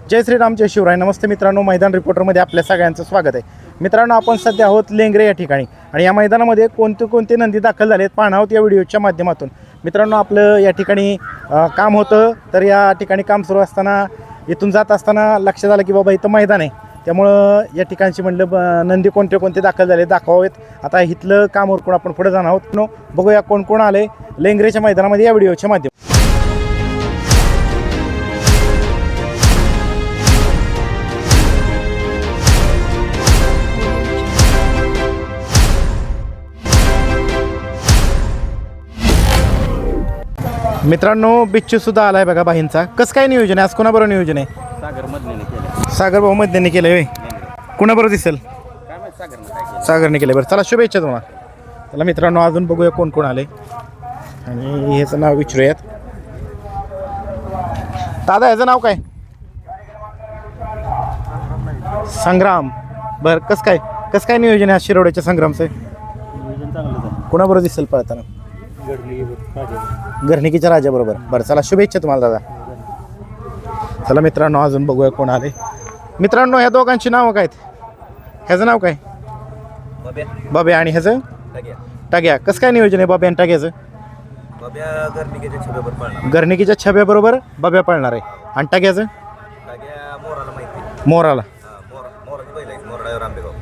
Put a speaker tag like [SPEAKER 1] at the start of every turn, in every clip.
[SPEAKER 1] जय श्रीराम जय शिवराय. नमस्ते मित्रांनो, मैदान रिपोर्टरमध्ये आपल्या सगळ्यांचं स्वागत आहे. मित्रांनो, आपण सध्या आहोत लेंगरे या ठिकाणी आणि या मैदानामध्ये कोणते नंदी दाखल झालेत पाहणार आहोत या व्हिडिओच्या माध्यमातून. मित्रांनो, आपलं या ठिकाणी काम होतं, तर या ठिकाणी काम सुरू असताना इथून जात असताना लक्षात आलं की बाबा इथं मैदान आहे, त्यामुळं या ठिकाणची म्हणलं नंदी कोणते दाखल झाले दाखवावेत. आता इथलं काम उरकून आपण पुढे जाणार आहोत. बघूया कोण कोण आले लेंगरेच्या मैदानामध्ये या व्हिडिओच्या माध्यमातून. मित्रांनो, बिच्चू सुद्धा आलाय बघा बाहींचा. कसं काय नियोजन आहे आज? कोणाबरोबर नियोजन आहे? सागर भाऊ मधने केलं होय. कोणाबरोबर दिसेल? सागरने केलं. बरं, चला शुभेच्छा तुम्हाला. चला मित्रांनो, अजून बघूया कोण कोण आले आणि ह्याचं नाव विचारूयात. दादा, ह्याचं नाव काय? संग्राम. बरं, कसं काय नियोजन आहे शिरोड्याच्या संग्रामचं? कोणाबरोबर दिसेल पळताना? घरणिकीच्या राजाबरोबर. बरं, चला शुभेच्छा तुम्हाला दादा. चला मित्रांनो, अजून बघूया कोण आले. मित्रांनो, ह्या दोघांची नावं काय? ह्याचं नाव काय? बाब्या. आणि ह्याचं? टग्या. कसं काय नियोजन आहे बाब्या आणि टग्याचं? घरणिकीच्या छब्याबरोबर बाब्या पळणार आहे. आणि टग्याचं? मोराला.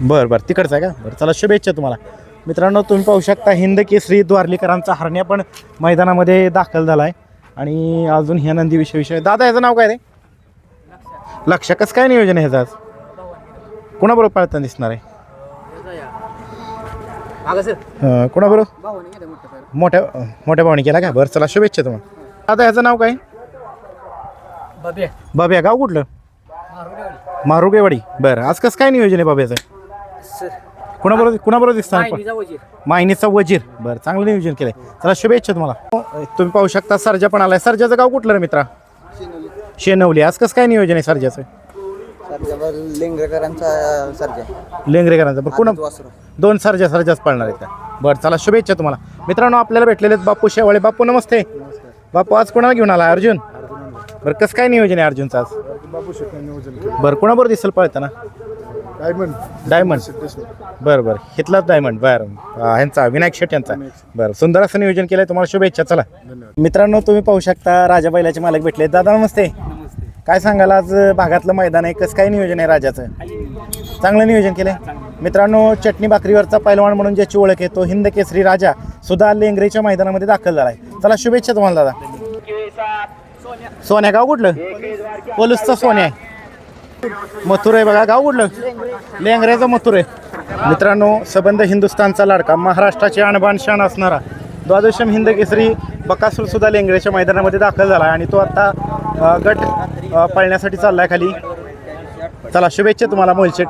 [SPEAKER 1] बरं, तिकडचं आहे का? बरं, चला शुभेच्छा तुम्हाला. मित्रांनो, तुम्ही पाहू शकता हिंद केसरी द्वारलीकरांचा हरण्या पण मैदानामध्ये दाखल झाला आहे. आणि अजून ह्या नंदीविषयी दादा, ह्याचं नाव काय रे? लक्ष. कसं काय नियोजन आहे ह्याचं आज? कोणाबरोबर पळताना दिसणार आहे? कोणाबरोबर? मोठ्या भावाने केला का? बरं, चला शुभेच्छा तुम्हाला. दादा, ह्याचं नाव काय? बाब्या. गाव कुठलं? मारुगेवाडी. बरं, आज कसं काय नियोजन आहे बाब्याचं? कुणाबरोबर दिसणार? मायनीचा वजीर. बरं, चांगलं नियोजन केलंय. चला शुभेच्छा तुम्हाला. तुम्ही पाहू शकता सर्जा पण आलाय. सर्जाचं गाव कुठलं रे मित्रा? शेनवली. आज कसं काय नियोजन आहे सर्जाचं? लेंगरेकरांचा. बरं, दोन सर्जाच पाळणार आहेत का? बरं, चला शुभेच्छा तुम्हाला. मित्रांनो, आपल्याला भेटलेले आहेत बापू शेवाळे. बापू नमस्ते. बापू, आज कोणाला घेऊन आला? अर्जुन. बरं, कसं काय नियोजन आहे अर्जुनचं आज? बरं, कोणाबरोबर दिसेल पळताना? डायमंड. बरं, हितलाच डायमंड. बरं, ह्यांचा विनायक शेट यांचा. बरं, सुंदर असं नियोजन केलंय. तुम्हाला शुभेच्छा. चला मित्रांनो, तुम्ही पाहू शकता राजा बैलाचे मालक भेटले. दादा नमस्ते. काय सांगाल, आज भागातलं मैदान आहे, कसं काय नियोजन आहे राजाचं? चांगलं नियोजन केलंय. मित्रांनो, चटणी भाकरीवरचा पैलवान म्हणून ज्याची ओळख आहे तो हिंद केसरी राजा सुद्धा लेंगरेच्या मैदानामध्ये दाखल झाला आहे. चला शुभेच्छा तुम्हाला दादा. सोन्या. गाव कुठलं? पोलूसचा सोन्या आहे. मथुर आहे बघा. गाव कुठलं? लेंगऱ्याचा मथुर आहे. मित्रांनो, सबंध हिंदुस्थानचा लाडका, महाराष्ट्राची आणबाण शान असणारा द्वादशम हिंद केसरी बकासूर सुद्धा लेंगरेच्या मैदानामध्ये दाखल झाला आणि तो आता गट पळण्यासाठी चाललाय खाली. चला शुभेच्छा तुम्हाला मोहित शेठ.